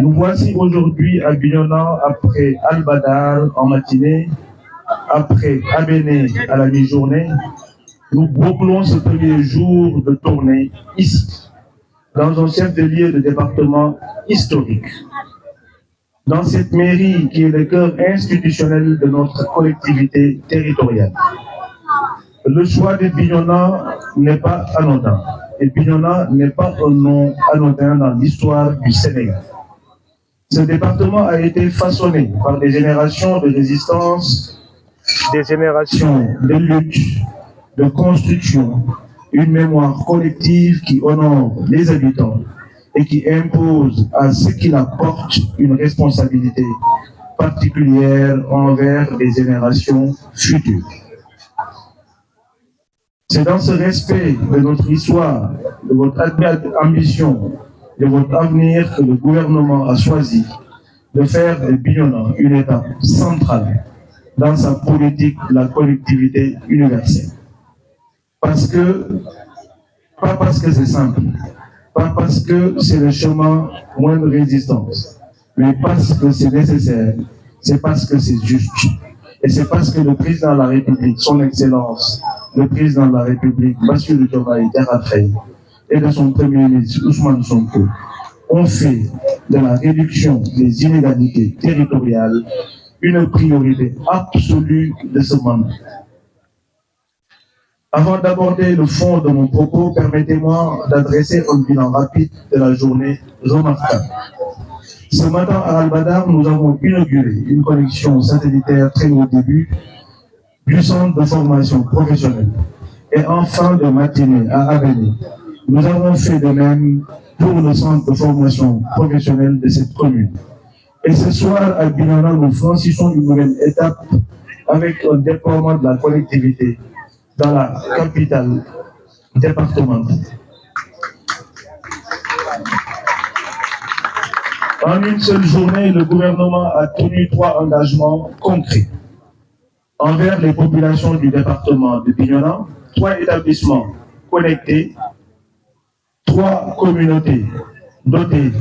Nous voici aujourd'hui à Bignona après Al-Badar en matinée, après Abéné à la mi-journée. Nous bouclons ce premier jour de tournée ici, dans un chef de lieu de département historique. Dans cette mairie qui est le cœur institutionnel de notre collectivité territoriale. Le choix de Bignona n'est pas anodin. Et Bignona n'est pas un nom anodin dans l'histoire du Sénégal. Ce département a été façonné par des générations de résistance, des générations de lutte, de construction, une mémoire collective qui honore les habitants et qui impose à ceux qui la portent une responsabilité particulière envers les générations futures. C'est dans ce respect de notre histoire, de votre ambition, de votre avenir que le gouvernement a choisi de faire de Bignona une étape centrale dans sa politique de la collectivité universelle. Pas parce que c'est simple, pas parce que c'est le chemin moins de résistance, mais parce que c'est nécessaire, c'est parce que c'est juste. Et c'est parce que le président de la République, son Excellence, le président de la République, Bassirou Diomaye Diakhar Faye, et de son premier ministre, Ousmane Sonko, ont fait de la réduction des inégalités territoriales une priorité absolue de ce mandat. Avant d'aborder le fond de mon propos, permettez-moi d'adresser un bilan rapide de la journée remarquable. Ce matin, à Al-Badar, nous avons inauguré une connexion satellitaire très haut début du centre de formation professionnelle. Et en fin de matinée, à Abéné, nous avons fait de même pour le centre de formation professionnelle de cette commune. Et ce soir, à Bignona, nous franchissons une nouvelle étape avec un déploiement de la collectivité dans la capitale départementale. En une seule journée, le gouvernement a tenu 3 engagements concrets envers les populations du département de Bignona, 3 établissements connectés, 3 communautés dotées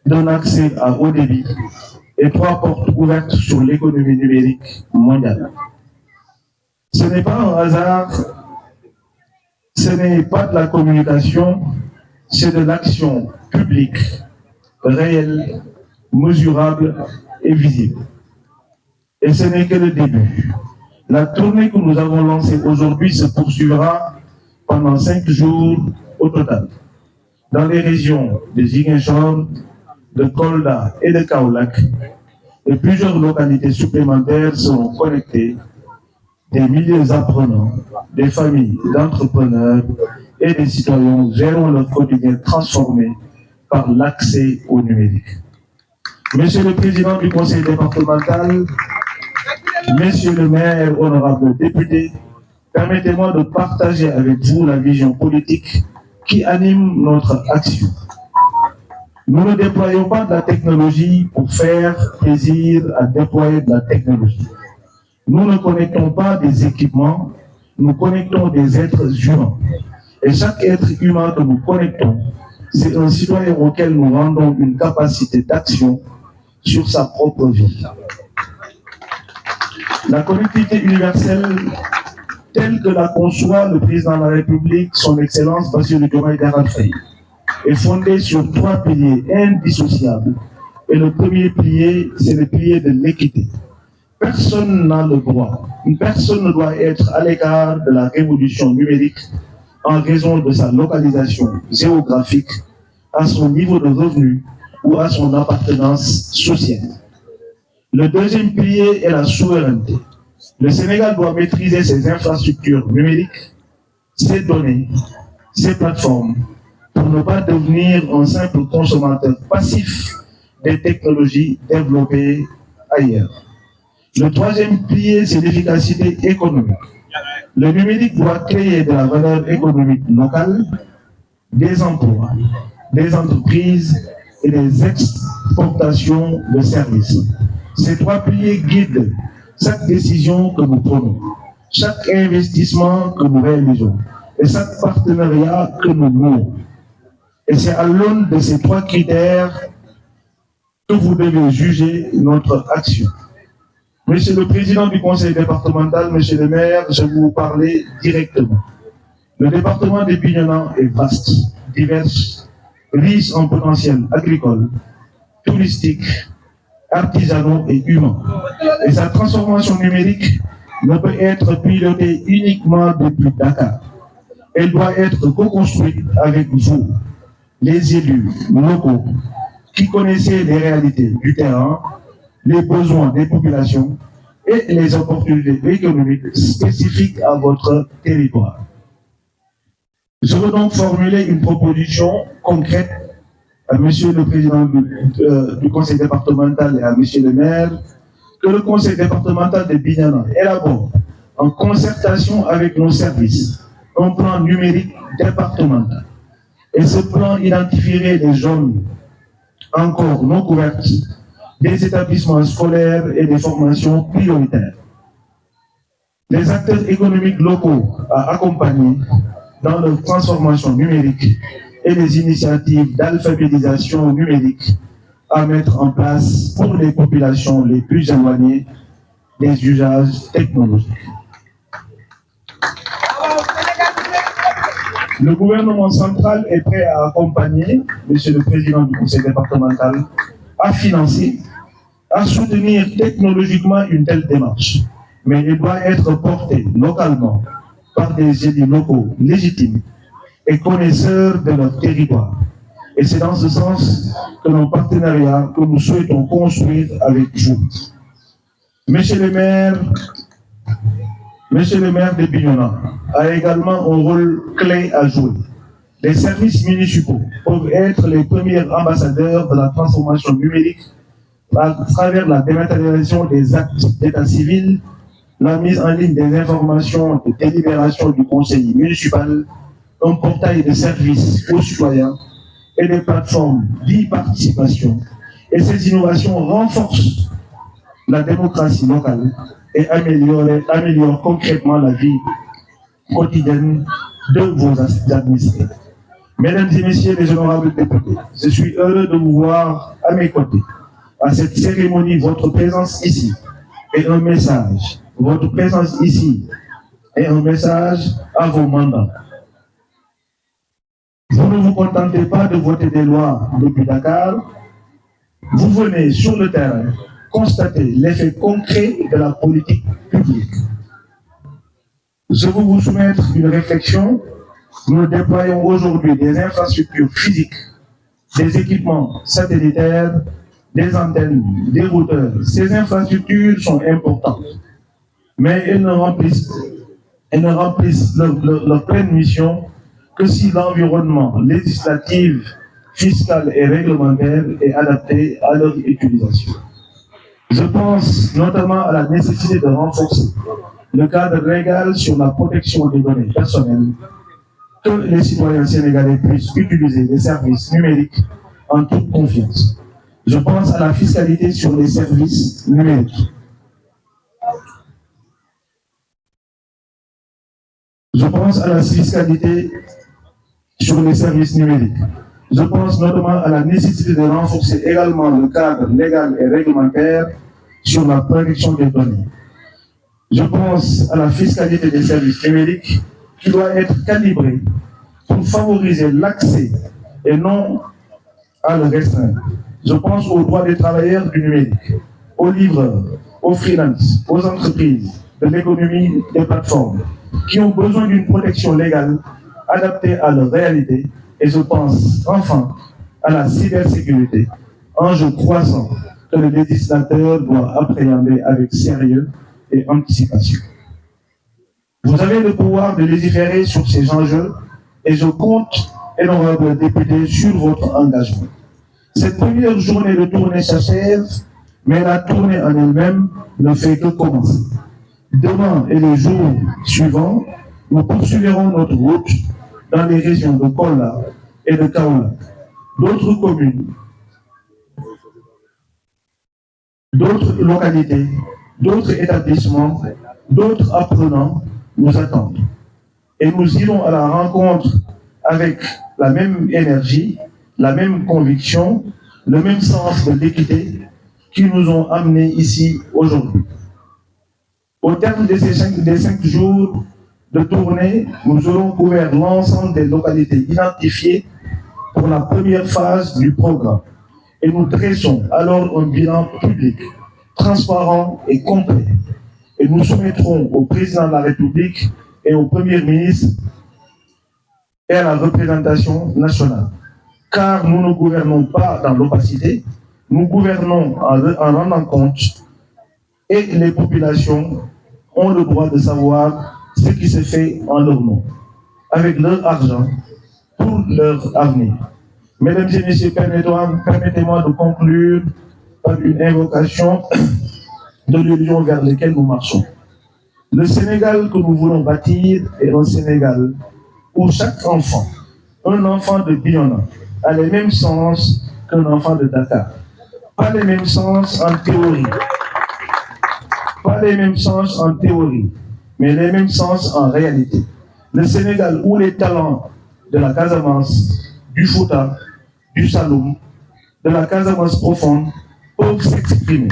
d'un accès à haut débit et 3 portes ouvertes sur l'économie numérique mondiale. Ce n'est pas un hasard, ce n'est pas de la communication, c'est de l'action publique, réelle, mesurable et visible. Et ce n'est que le début. La tournée que nous avons lancée aujourd'hui se poursuivra pendant 5 jours au total, dans les régions de Ziguinchor, de Kolda et de Kaolack, et plusieurs localités supplémentaires seront connectées. Des milliers d'apprenants, des familles d'entrepreneurs et des citoyens verront leur quotidien transformé par l'accès au numérique. Monsieur le Président du Conseil départemental, Messieurs le maire, honorables députés, permettez-moi de partager avec vous la vision politique qui anime notre action. Nous ne déployons pas de la technologie pour faire plaisir à déployer de la technologie. Nous ne connectons pas des équipements, nous connectons des êtres humains. Et chaque être humain que nous connectons, c'est un citoyen auquel nous rendons une capacité d'action sur sa propre vie. La connectivité universelle, telle que la conçoit le président de la République, son Excellence Bassirou Diomaye Diakhar Faye, est fondée sur 3 piliers indissociables. Et le premier pilier, c'est le pilier de l'équité. Personne n'a le droit, personne ne doit être à l'écart de la révolution numérique en raison de sa localisation géographique, à son niveau de revenu ou à son appartenance sociale. Le deuxième pilier est la souveraineté. Le Sénégal doit maîtriser ses infrastructures numériques, ses données, ses plateformes, pour ne pas devenir un simple consommateur passif des technologies développées ailleurs. Le troisième pilier, c'est l'efficacité économique. Le numérique doit créer de la valeur économique locale, des emplois, des entreprises et des exportations de services. Ces 3 piliers guident chaque décision que nous prenons, chaque investissement que nous réalisons et chaque partenariat que nous nouons. Et c'est à l'aune de ces 3 critères que vous devez juger notre action. Monsieur le Président du Conseil départemental, Monsieur le maire, je vais vous parler directement. Le département de Bignona est vaste, divers, riche en potentiel agricole, touristique, artisanaux et humain. Et sa transformation numérique ne peut être pilotée uniquement depuis Dakar. Elle doit être co-construite avec vous, les élus locaux, qui connaissez les réalités du terrain, les besoins des populations et les opportunités économiques spécifiques à votre territoire. Je veux donc formuler une proposition concrète à Monsieur le Président du Conseil départemental et à Monsieur le maire, que le Conseil départemental de Bignona élabore, en concertation avec nos services, un plan numérique départemental. Et ce plan identifierait les zones encore non couvertes, des établissements scolaires et des formations prioritaires. Les acteurs économiques locaux à accompagner dans leur transformation numérique et les initiatives d'alphabétisation numérique à mettre en place pour les populations les plus éloignées des usages technologiques. Le gouvernement central est prêt à accompagner, Monsieur le Président du Conseil départemental, à financer, à soutenir technologiquement une telle démarche. Mais il doit être porté localement par des élus locaux légitimes et connaisseurs de leur territoire. Et c'est dans ce sens que nos partenariats que nous souhaitons construire avec vous. Monsieur le maire de Bignona a également un rôle clé à jouer. Les services municipaux peuvent être les premiers ambassadeurs de la transformation numérique à travers la dématérialisation des actes d'état civil, la mise en ligne des informations de délibération du conseil municipal, un portail de services aux citoyens et des plateformes d'e-participation. Et ces innovations renforcent la démocratie locale et améliorent concrètement la vie quotidienne de vos administrés. Mesdames et messieurs les honorables députés, je suis heureux de vous voir à mes côtés. À cette cérémonie, votre présence ici est un message. Votre présence ici est un message à vos mandats. Vous ne vous contentez pas de voter des lois depuis Dakar. Vous venez sur le terrain constater l'effet concret de la politique publique. Je veux vous soumettre une réflexion. Nous déployons aujourd'hui des infrastructures physiques, des équipements satellitaires, des antennes, des routeurs. Ces infrastructures sont importantes, mais elles ne remplissent leur pleine mission que si l'environnement législatif, fiscal et réglementaire est adapté à leur utilisation. Je pense notamment à la nécessité de renforcer le cadre légal sur la protection des données personnelles, que les citoyens sénégalais puissent utiliser les services numériques en toute confiance. Je pense à la fiscalité sur les services numériques. Je pense à la fiscalité sur les services numériques. Je pense notamment à la nécessité de renforcer également le cadre légal et réglementaire sur la protection des données. Je pense à la fiscalité des services numériques qui doit être calibrée pour favoriser l'accès et non à le restreindre. Je pense aux droits des travailleurs du numérique, aux livreurs, aux freelances, aux entreprises de l'économie des plateformes qui ont besoin d'une protection légale adaptée à leur réalité. Et je pense enfin à la cybersécurité, enjeu croissant que le législateur doit appréhender avec sérieux et anticipation. Vous avez le pouvoir de légiférer sur ces enjeux et je compte, honorables députés, sur votre engagement. Cette première journée de tournée s'achève, mais la tournée en elle-même ne fait que commencer. Demain et les jours suivants, nous poursuivrons notre route dans les régions de Kola et de Kaolack. D'autres communes, d'autres localités, d'autres établissements, d'autres apprenants nous attendent. Et nous irons à la rencontre avec la même énergie, la même conviction, le même sens de l'équité qui nous ont amenés ici aujourd'hui. Au terme de des 5 jours de tournée, nous aurons couvert l'ensemble des localités identifiées pour la première phase du programme et nous dressons alors un bilan public, transparent et complet. Et nous soumettrons au président de la République et au Premier ministre et à la représentation nationale. Car nous ne gouvernons pas dans l'opacité, nous gouvernons en rendant compte et les populations ont le droit de savoir ce qui se fait en leur nom, avec leur argent, pour leur avenir. Mesdames et messieurs, permettez-moi de conclure par une invocation de l'union vers laquelle nous marchons. Le Sénégal que nous voulons bâtir est un Sénégal où chaque enfant, un enfant de Bignona, a les mêmes sens qu'un enfant de Dakar. Pas les mêmes sens en théorie. Pas les mêmes sens en théorie, mais les mêmes sens en réalité. Le Sénégal où les talents de la Casamance, du Fouta, du Saloum, de la Casamance profonde peuvent s'exprimer,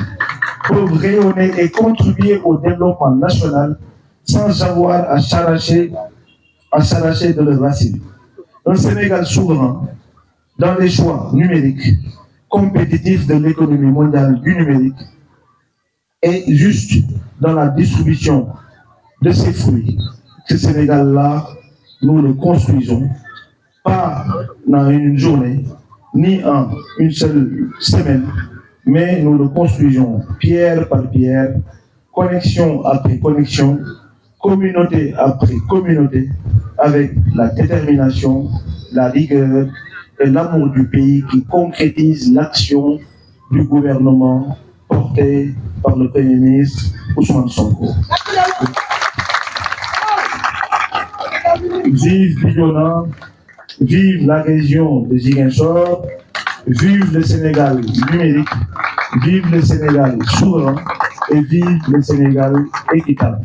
peuvent rayonner et contribuer au développement national sans avoir à s'arracher de leur racine. Un Sénégal souverain dans les choix numériques, compétitif de l'économie mondiale du numérique et juste dans la distribution de ses fruits. Ce Sénégal-là, nous le construisons, pas dans une journée, ni en une seule semaine, mais nous le construisons pierre par pierre, connexion après connexion, communauté après communauté, avec la détermination, la rigueur et l'amour du pays qui concrétise l'action du gouvernement porté par le Premier ministre Ousmane Sonko. Vive Bignona, vive la région de Ziguinchor, vive le Sénégal numérique, vive le Sénégal souverain et vive le Sénégal équitable.